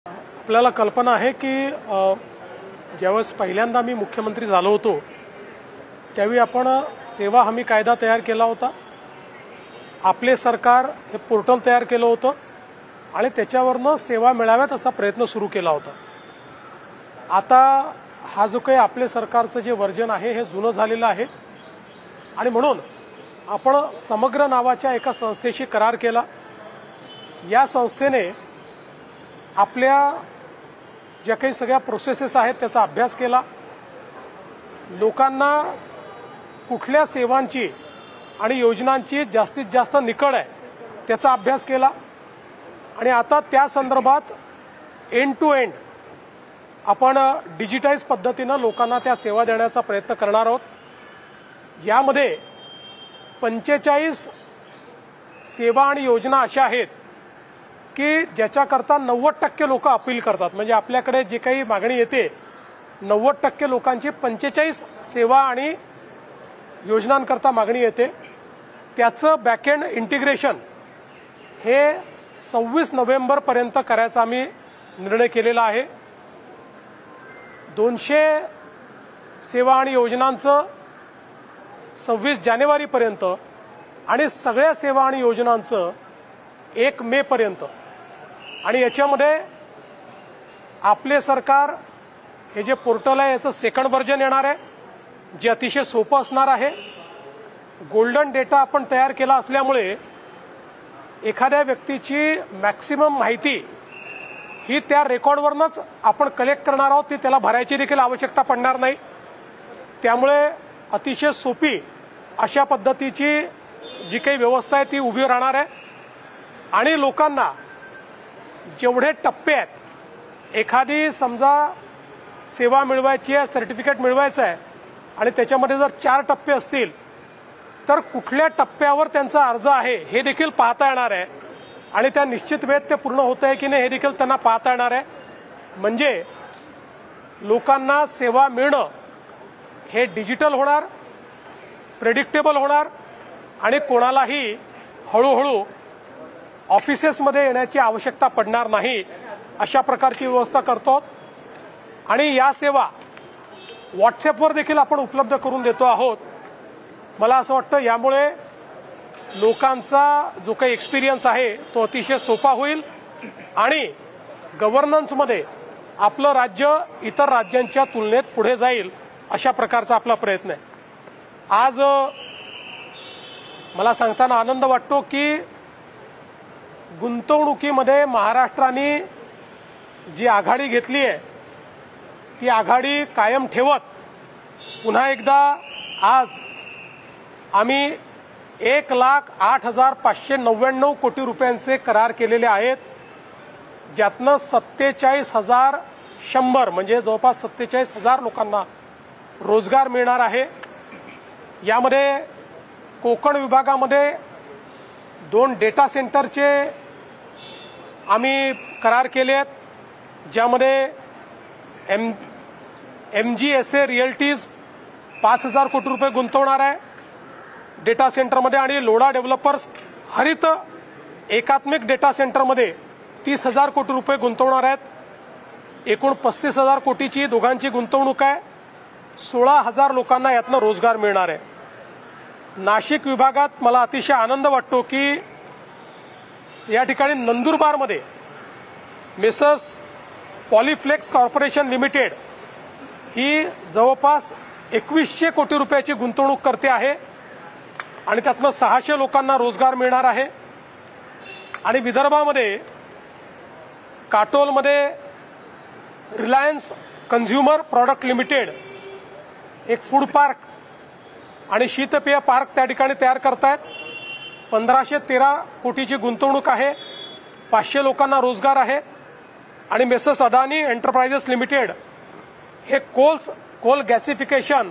आपल्याला कल्पना आहे की ज्यावेळेस पहिल्यांदा मी मुख्यमंत्री झालो होतो त्यावेळी आपण सेवा हमी कायदा तयार केला होता। आपले सरकार हे पोर्टल तयार केलं होतं आणि त्याच्यावरनं सेवा मिळाव्यात असा प्रयत्न सुरू केला होता। आता हा जो काही आपले सरकारचं जे वर्जन आहे हे जुनं झालेलं आहे आणि म्हणून आपण समग्र नावाच्या एका संस्थेशी करार केला। या संस्थेने आपल्या ज्या काही सगळ्या प्रोसेसेस आहेत त्याचा अभ्यास केला, लोकांना कुठल्या सेवांची आणि योजनांची जास्तीत जास्त निकड आहे त्याचा अभ्यास केला आणि आता त्या संदर्भात एंड टू एंड आपण डिजिटाइज पद्धतीने लोकांना त्या सेवा देण्याचा प्रयत्न करणार आहोत। यामध्ये 45 सेवा आणि योजना अशा आहेत की ज्याच्याकरता 90% लोक अपील करतात। म्हणजे आपल्याकडे जे काही मागणी येते 90% लोकांची 45 सेवा आणि योजनांकरता मागणी येते। त्याचं बॅकएंड इंटिग्रेशन हे 26 नोव्हेंबर पर्यंत करायचा आम्ही निर्णय केलेला आहे। 200 सेवा आणि योजनांचं 26 जानेवारी पर्यंत आणि सगळ्या सेवा आणि योजनांचं 1 मे पर्यंत। आणि याच्यामध्ये आपले सरकार हे जे पोर्टल आहे याचं सेकंड व्हर्जन येणार आहे जे अतिशय सोपं असणार आहे। गोल्डन डेटा आपण तयार केला असल्यामुळे एखाद्या व्यक्तीची मॅक्सिमम माहिती ही त्या रेकॉर्डवरनच आपण कलेक्ट करणार आहोत, ती त्याला भरायची देखील आवश्यकता पडणार नाही। त्यामुळे अतिशय सोपी अशा पद्धतीची जी काही व्यवस्था आहे ती उभी राहणार आहे आणि लोकांना जेवढे टप्पे आहेत, एखादी समजा सेवा मिळवायची आहे, सर्टिफिकेट मिळवायचं आहे आणि त्याच्यामध्ये जर 4 टप्पे असतील तर कुठल्या टप्प्यावर त्यांचा अर्ज आहे हे देखील पाहता येणार आहे आणि त्या निश्चित वेळेत ते पूर्ण होत आहे की नाही हे देखील त्यांना पाहता येणार आहे। म्हणजे लोकांना सेवा मिळणं हे डिजिटल होणार, प्रेडिक्टेबल होणार आणि कोणालाही हळूहळू ऑफिसेसमध्ये येण्याची आवश्यकता पडणार नाही अशा प्रकारची व्यवस्था करतो। आणि या सेवा व्हॉट्सअपवर देखील आपण उपलब्ध करून देतो आहोत। मला असं वाटतं यामुळे लोकांचा जो काही एक्सपिरियन्स आहे तो अतिशय सोपा होईल आणि गव्हर्नन्समध्ये आपलं राज्य इतर राज्यांच्या तुलनेत पुढे जाईल अशा प्रकारचा आपला प्रयत्न आहे। आज मला सांगताना आनंद वाटतो की गुंतवणुकीमध्ये महाराष्ट्राने जी आघाडी घेतली आहे ती आघाडी कायम ठेवत पुन्हा एकदा आज आम्ही 1,08,599 कोटी रुपयांचे करार केलेले आहेत, ज्यातनं 47,100 म्हणजे जवळपास 47,000 लोकांना रोजगार मिळणार आहे। यामध्ये कोकण विभागामध्ये 2 डेटा सेंटरचे आम्ही करार केले आहेत, ज्यामध्ये MGSA रिअल्टीज 5,000 कोटी रुपये गुंतवणार आहे डेटा सेंटरमध्ये आणि लोढा डेव्हलपर्स हरित एकात्मिक डेटा सेंटरमध्ये 30,000 कोटी रुपये गुंतवणार आहेत। एकूण 35,000 कोटीची दोघांची गुंतवणूक आहे। 16,000 लोकांना यातनं रोजगार मिळणार आहे। नाशिक विभागात मला अतिशय आनंद वाटतो की या ठिकाणी नंदुरबारमध्ये मेसर्स पॉलिफ्लेक्स कॉर्पोरेशन लिमिटेड ही जवळपास 2100 कोटी रुपयाची गुंतवणूक करते आहे आणि त्यातनं 600 लोकांना रोजगार मिळणार आहे। आणि विदर्भामध्ये काटोलमध्ये रिलायन्स कन्झ्युमर प्रॉडक्ट लिमिटेड एक फूड पार्क आणि शीतपेय पार्क त्या ठिकाणी तयार करतायत। 1513 कोटीची गुंतवणूक आहे, 500 लोकांना रोजगार आहे। आणि मेसर्स अदानी एंटरप्राइजेस लिमिटेड हे कोल गॅसिफिकेशन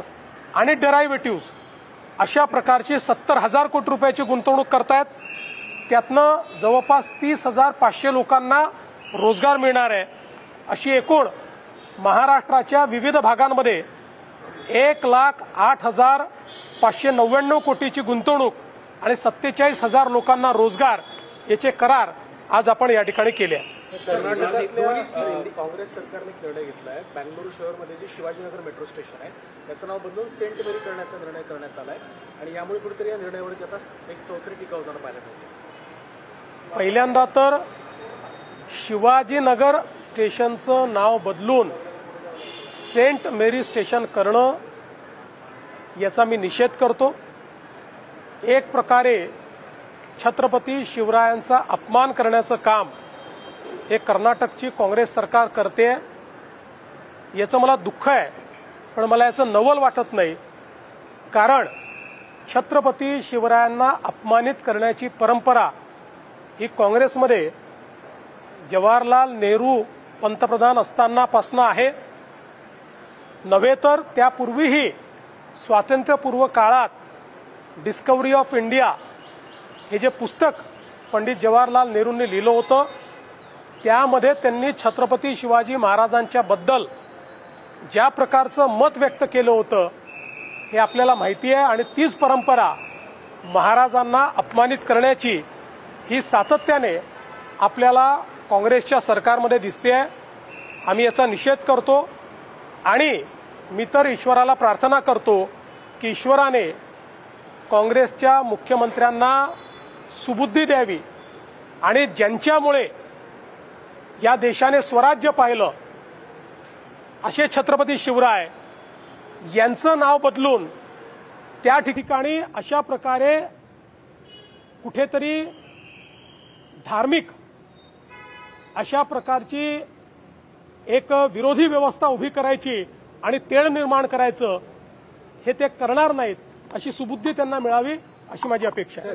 आणि डेरायव्हेटिव्ह अशा प्रकारची 70,000 कोटी रुपयाची गुंतवणूक करतायत। त्यातनं जवळपास 30,500 लोकांना रोजगार मिळणार आहे। अशी एकूण महाराष्ट्राच्या विविध भागांमध्ये 1,08,599 कोटीची गुंतवणूक आणि 47,000 लोकांना रोजगार याचे करार आज आपण या ठिकाणी केले आहेत। कर्नाटकातल्या काँग्रेस सरकारने निर्णय घेतला आहे, बँगळुरू शहरमध्ये जे शिवाजीनगर मेट्रो स्टेशन आहे त्याचं नाव बदलून सेंट मेरी करण्याचा निर्णय करण्यात आला आहे आणि यामुळे कुठेतरी या निर्णयावरती आता एक चौथरी टीका होताना पाहायला मिळते. पहिल्यांदा तर शिवाजीनगर स्टेशनचं नाव बदलून सेंट मेरी स्टेशन करणं याचा मी निषेध करतो. एक प्रकारे छत्रपती शिवरायांचा अपमान करण्याचं काम हे कर्नाटकची काँग्रेस सरकार करते, याचं मला दुःख आहे. पण मला याचं नवल वाटत नाही, कारण छत्रपती शिवरायांना अपमानित करण्याची परंपरा ही काँग्रेसमध्ये जवाहरलाल नेहरू पंतप्रधान असतानापासून आहे, नव्हे तर त्यापूर्वीही स्वातंत्र्यपूर्व काळात डिस्कव्हरी ऑफ इंडिया हे जे पुस्तक पंडित जवाहरलाल नेहरूंनी लिहिलं होतं त्यामध्ये त्यांनी छत्रपती शिवाजी महाराजांच्या बद्दल ज्या प्रकारचं मत व्यक्त केलं होतं हे आपल्याला माहिती आहे. आणि तीच परंपरा महाराजांना अपमानित करण्याची ही सातत्याने आपल्याला काँग्रेसच्या सरकारमध्ये दिसते आहे. आम्ही याचा निषेध करतो आणि मी तर ईश्वराला प्रार्थना करतो की ईश्वराने काँग्रेसच्या मुख्यमंत्र्यांना सुबुद्धी द्यावी आणि ज्यांच्यामुळे या देशाने स्वराज्य पाहिलं असे छत्रपती शिवराय यांचं नाव बदलून त्या ठिकाणी अशा प्रकारे कुठेतरी धार्मिक अशा प्रकारची एक विरोधी व्यवस्था उभी करायची आणि तेढ निर्माण करायचं हे ते करणार नाहीत, अशी सुबुद्धी त्यांना मिळावी अशी माझी अपेक्षा आहे.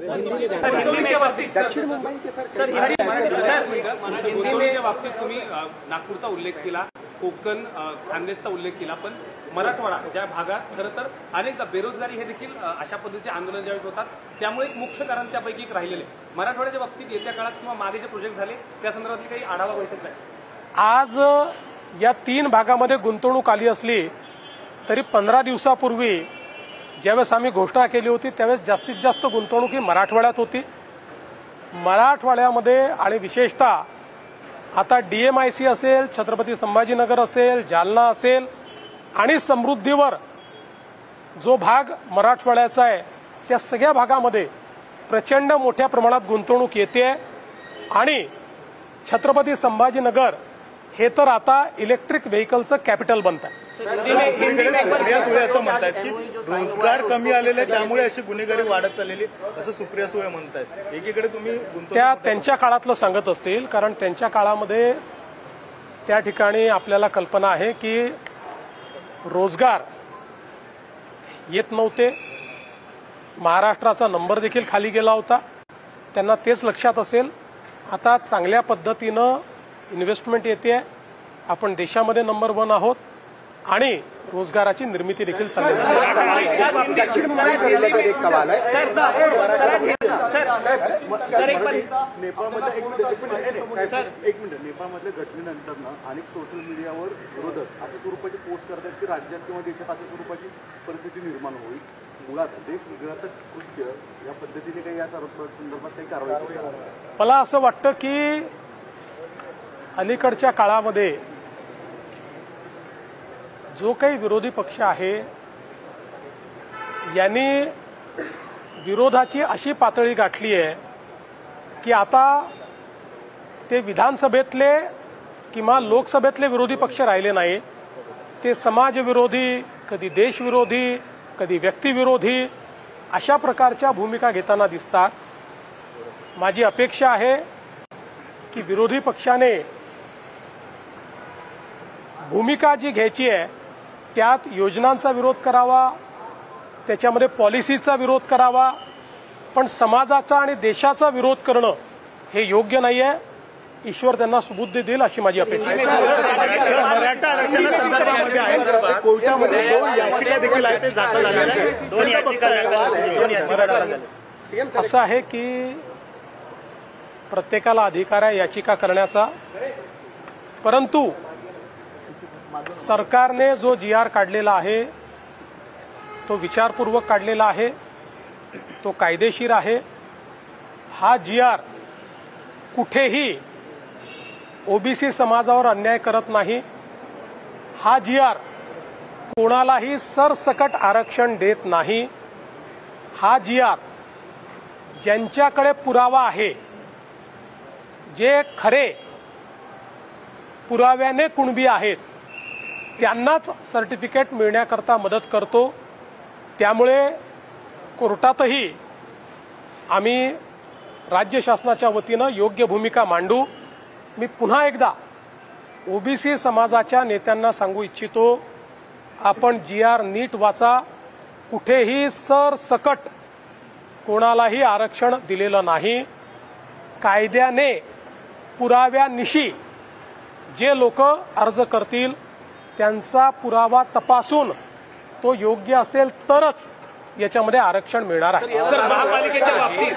हिंदीच्या बाबतीत तुम्ही नागपूरचा उल्लेख केला, कोकण खानदेशचा उल्लेख केला, पण मराठवाडा ज्या भागात खरं तर अनेकदा बेरोजगारी हे देखील अशा पद्धतीचे आंदोलन ज्यावेळेस होतात त्यामुळे एक मुख्य कारण त्यापैकी एक राहिलेले मराठवाड्याच्या बाबतीत येत्या काळात किंवा मागे जे प्रोजेक्ट झाले त्या संदर्भातली काही आढावा बैठक आहे. आज या 3 भागामध्ये गुंतवणूक आली असली तरी 15 दिवसापूर्वी ज्यावेळेस आम्ही घोषणा केली होती त्यावेळेस जास्तीत जास्त गुंतवणूक ही मराठवाड्यात होती. मराठवाड्यामध्ये आणि विशेषतः आता DMIC असेल, छत्रपती संभाजीनगर असेल, जालना असेल आणि समृद्धीवर जो भाग मराठवाड्याचा आहे त्या सगळ्या भागामध्ये प्रचंड मोठ्या प्रमाणात गुंतवणूक येते आणि छत्रपती संभाजीनगर हे तर आता इलेक्ट्रिक व्हेकलचं कॅपिटल बनत आहे. सुप्रिया असं म्हणतात की रोजगार कमी आलेले त्यामुळे अशी गुन्हेगारी वाढत चाललेली असं सुप्रिया सुळे म्हणतात. एकीकडे तुम्ही त्यांच्या काळातलं सांगत असतील, कारण त्यांच्या काळामध्ये त्या ठिकाणी आपल्याला कल्पना आहे की रोजगार येत नव्हते, महाराष्ट्राचा नंबर देखील खाली गेला होता, त्यांना तेच लक्षात असेल. आता चांगल्या पद्धतीनं इन्व्हेस्टमेंट येते, आपण देशामध्ये नंबर 1 आहोत आणि रोजगाराची निर्मिती देखील चालली आहे. नेपाळमधल्या घटनेनंतर अनेक सोशल मीडियावर विरोधक अशा स्वरूपाची पोस्ट करतात की राज्यात किंवा देशात अशा स्वरूपाची परिस्थिती निर्माण होईल. मुळात देश विघातक कृत्य या पद्धतीने काही या संदर्भात काही कारवाई करूया. मला असं वाटतं की अलीकडच्या काळामध्ये जो काही विरोधी पक्ष आहे यांनी विरोधाची अशी पातळी गाठली आहे की आता ते विधानसभेतले किंवा लोकसभेतले विरोधी पक्ष राहिले नाही, ते समाजविरोधी, कधी देशविरोधी, कधी व्यक्तिविरोधी अशा प्रकारच्या भूमिका घेताना दिसतात. माझी अपेक्षा आहे की विरोधी पक्षाने भूमिका जी घ्यायची आहे त्यात योजनांचा विरोध करावा, त्याच्यामध्ये पॉलिसीचा विरोध करावा, पण समाजाचा आणि देशाचा विरोध करणं हे योग्य नाही आहे. ईश्वर त्यांना सुबुद्धी देईल अशी माझी अपेक्षा आहे. मराठा आरक्षणासंदर्भामध्ये कोर्टामध्ये 2 याचिका देखील आहेत, दाखल झालेल्या आहेत. 2 याचिका असं आहे की प्रत्येकाला अधिकार आहे याचिका करण्याचा, परंतु सरकारने जो GR काढलेला आहे तो विचारपूर्वक काढलेला आहे, तो कायदेशीर आहे. हा GR कुठेही ओबीसी समाजावर अन्याय करत नाही. हा GR कोणालाही सरसकट आरक्षण देत नाही. हा GR ज्यांच्याकडे पुरावा आहे, जे खरे पुराव्याने कुणबी आहेत, त्यांनाच सर्टिफिकेट मिळण्याकरता मदत करतो. त्यामुळे कोर्टातही आम्ही राज्य शासनाच्या वतीनं योग्य भूमिका मांडू. मी पुन्हा एकदा ओबीसी समाजाच्या नेत्यांना सांगू इच्छितो, आपण GR नीट वाचा. कुठेही सरसकट कोणालाही आरक्षण दिलेलं नाही. कायद्याने पुराव्यानिशी जे लोक अर्ज करतील त्यांचा पुरावा तपासून तो योग्य असेल तरच याच्यामध्ये आरक्षण मिळणार आहे. सर, महापालिकेच्या बाबतीत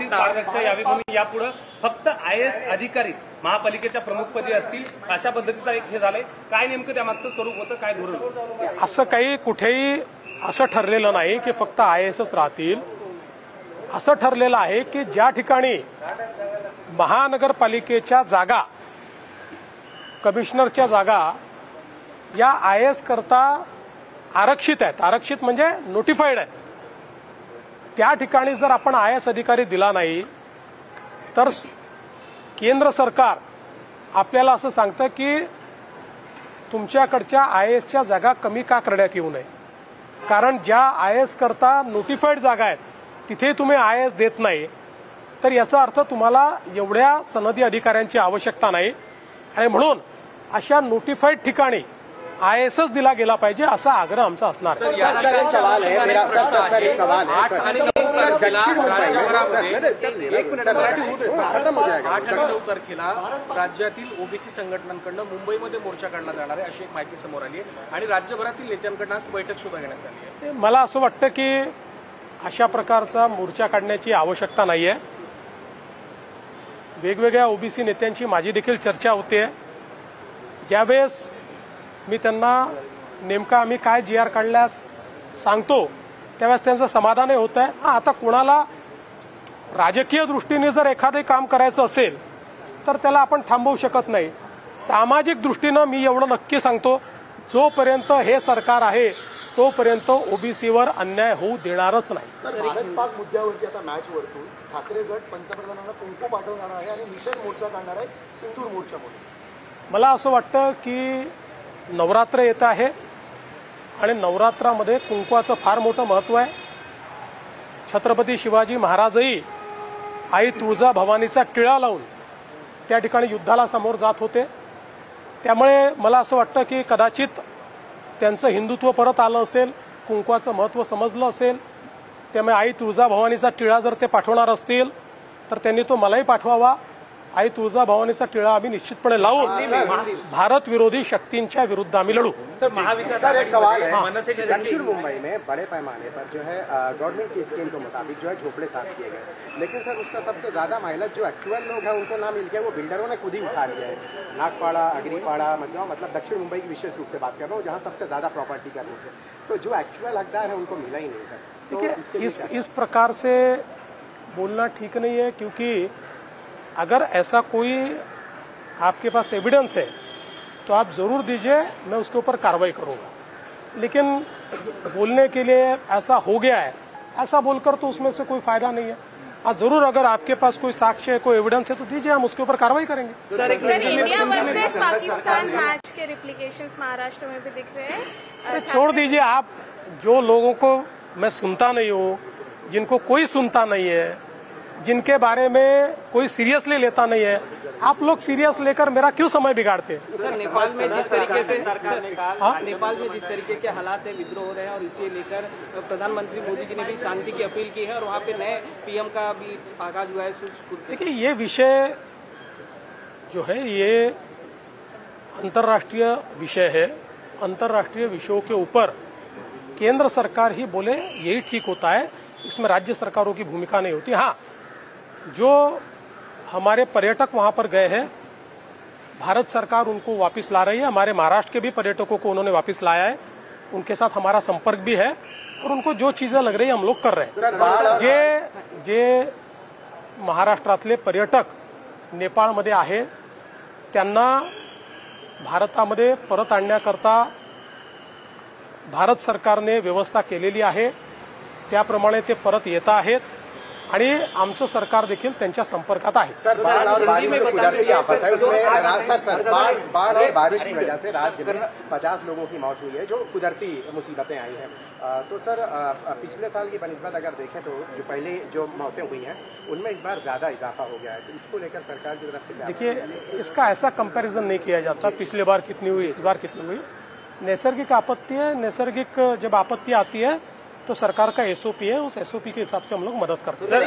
पारदर्शकता यावी म्हणून यापुढे फक्त IAS अधिकारी महापालिकेच्या प्रमुखपदी असतील अशा पद्धतीचा एक हे झालंय. काय नेमकं त्यामागचं स्वरूप होतं, काय धोरण? असं काही कुठेही असं ठरलेलं नाही की फक्त IASच राहतील. असं ठरलेलं आहे की ज्या ठिकाणी महानगरपालिकेच्या जागा, कमिशनरच्या जागा या IAS करता आरक्षित आहेत, आरक्षित म्हणजे नोटिफाईड आहेत, त्या ठिकाणी जर आपण IAS अधिकारी दिला नाही तर केंद्र सरकार आपल्याला असं सांगतं की तुमच्याकडच्या IASच्या जागा कमी का करण्यात येऊ नये. कारण ज्या IAS करता नोटिफाईड जागा आहेत तिथे तुम्ही IAS देत नाही तर याचा अर्थ तुम्हाला एवढ्या सनदी अधिकाऱ्यांची आवश्यकता नाही. आणि म्हणून अशा नोटिफाईड ठिकाणी IASच दिला गेला पाहिजे असा आग्रह आमचा असणार. सवाल है मेरा सर एक सवाल है सर. 8 आणि 9 तारखेला राज्यातील ओबीसी संघटनांकडून मुंबईमध्ये मोर्चा काढला जाणार आहे अशी एक माहिती समोर आली आहे आणि राज्यभरातील नेत्यांकडून आज बैठक सुद्धा घेण्यात आली आहे. मला असं वाटतं की अशा प्रकारचा मोर्चा काढण्याची आवश्यकता नाहीये. वेगवेगळ्या ओबीसी नेत्यांची माझी देखील चर्चा होते. ज्यावेळेस मी त्यांना नेमका आम्ही काय GR काढल्यास सांगतो त्यावेळेस त्यांचं समाधानही होत आहे. आता कोणाला राजकीय दृष्टीने जर एखादे काम करायचं असेल तर त्याला आपण थांबवू शकत नाही. सामाजिक दृष्टीनं मी एवढं नक्की सांगतो, जोपर्यंत हे सरकार आहे तोपर्यंत ओबीसीवर अन्याय होऊ देणारच नाही. भारत पाक मुद्द्यावरती आता मॅच वरतून ठाकरे गट पंतप्रधानांना कुंकू पाठवणार आहे आणि निषेध मोर्चा काढणार आहे सिंदूर मोर्चामध्ये. मला असं वाटतं की नवरात्र येत आहे आणि नवरात्रामध्ये कुंकवाचं फार मोठं महत्त्व आहे. छत्रपती शिवाजी महाराजही आई तुळजाभवानीचा टिळा लावून त्या ठिकाणी युद्धाला समोर जात होते. त्यामुळे मला असं वाटतं की कदाचित त्यांचं हिंदुत्व परत आलं असेल, कुंकवाचं महत्त्व समजलं असेल. त्यामुळे आई तुळजाभवानीचा टिळा जर ते पाठवणार असतील तर त्यांनी तो मलाही पाठवावा. आई तुळजाभवानीचा टिळा आम्ही निश्चितपणे लावून भारत विरोधी शक्तींच्या विरुद्ध आम्ही लढू. सर, महाविकास सर एक सवाल है, मनसे दक्षिण मुंबई में बड़े पैमाने पर जो है गवर्नमेंट की स्कीम के मुताबिक जो है झोपड़े साफ किए गए, लेकिन सर उसका सबसे ज्यादा माइलेज जो एक्चुअल लोग हैं उनको ना मिल के वो बिल्डरों ने खुद ही उठा लिया है. नागपाड़ा, अग्रीपाड़ा, मतलब दक्षिण मुंबई की विशेष रूप से बात कर रहा हूँ जहाँ सबसे ज्यादा प्रॉपर्टी का रेट है. तो जो एक्चुअल हकदार है उनको मिला ही नहीं सर. तो देखिए, इस प्रकार से बोलना ठीक नहीं है, क्योंकि अगर ऐसा कोई आपके पास एविडेंस है तो आप जरूर दीजिए, मैं उसके ऊपर कार्रवाई करूंगा. लेकिन बोलने के लिए ऐसा हो गया है ऐसा बोलकर तो उसमें से कोई फायदा नहीं है. हाँ, जरूर अगर आपके पास कोई साक्ष्य है, कोई एविडेंस है तो दीजिए, हम उसके ऊपर कार्रवाई करेंगे. Sir, India versus Pakistan match के रिप्लिकेशंस महाराष्ट्र में भी दिख रहे हैं. अरे छोड़ दीजिए आप. जो लोगों को मैं सुनता नहीं हूँ, जिनको कोई सुनता नहीं है, जिनके बारे में कोई सीरियसली लेता नहीं है, आप लोग सीरियस लेकर मेरा क्यों समय बिगाड़ते हैं? सर, नेपाल में जिस तरीके से सरकार ने कहा, नेपाल में जिस तरीके के हालात है, विद्रोह हो रहे हैं और इसे लेकर प्रधानमंत्री मोदी जी ने भी शांति की अपील की है और वहाँ पे नए PM का भी आगाज हुआ है. देखिए, ये विषय जो है ये अंतर्राष्ट्रीय विषय है. अंतर्राष्ट्रीय विषयों के ऊपर केंद्र सरकार ही बोले यही ठीक होता है, इसमें राज्य सरकारों की भूमिका नहीं होती. हाँ, जो हमारे पर्यटक वहां पर गए हैं, भारत सरकार उनको वापस ला रही है. हमारे महाराष्ट्र के भी पर्यटकों को उन्होंने वापस लाया है. उनके साथ हमारा संपर्क भी है और उनको जो चीजें लग रही है हम लोग कर रहे हैं. जे महाराष्ट्रातले पर्यटक नेपाळमध्ये आहे. त्यांना भारतामध्ये परत आणण्याकरता भारत सरकारने व्यवस्था केलेली आहे. त्याप्रमाणे ते परत येत आहेत आणि आमचं सरकार देखील त्यांच्या संपर्कात आहे. सर, बाढ़ और बारिश में कुदरती आफत है, उसमें सर बाढ़ और बारिश की वजह से राज्य में 50 लोगों की मौत हुई है, जो कुदरती मुसीबतें आई हैं. तो सर, पिछले साल की बनिस्बत अगर देखें तो जो पहले जो मौतें हुई हैं उनमें इस बार ज्यादा इजाफा हो गया है. तो इसको लेकर सरकार की तरफ से देखिए, इसका ऐसा कंपैरिजन नहीं किया जाता पिछले बार कितनी हुई इस बार कितनी हुई. नैसर्गिक आपत्ति है. नैसर्गिक जब आपत्ति आती है तो सरकार का एसओपी है, उस एसओपी के हिसाब से हम लोग मदत करते हैं. सर,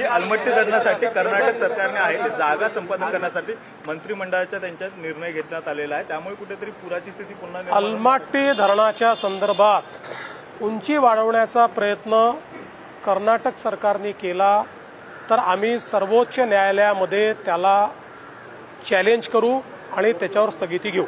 अलमट्टी धरणासाठी कर्नाटक सरकारने आहे ते जागा संपादन करण्यासाठी मंत्रिमंडळाच्या त्यांच्यात निर्णय घेण्यात आलेला आहे. त्यामुळे कुठेतरी पुराची स्थिती पुन्हा अलमट्टी धरणाच्या संदर्भात उंची वाढवण्याचा प्रयत्न कर्नाटक सरकारने केला तर आम्ही सर्वोच्च न्यायालयामध्ये त्याला चॅलेंज करू आणि त्याच्यावर स्थगिती घेऊ.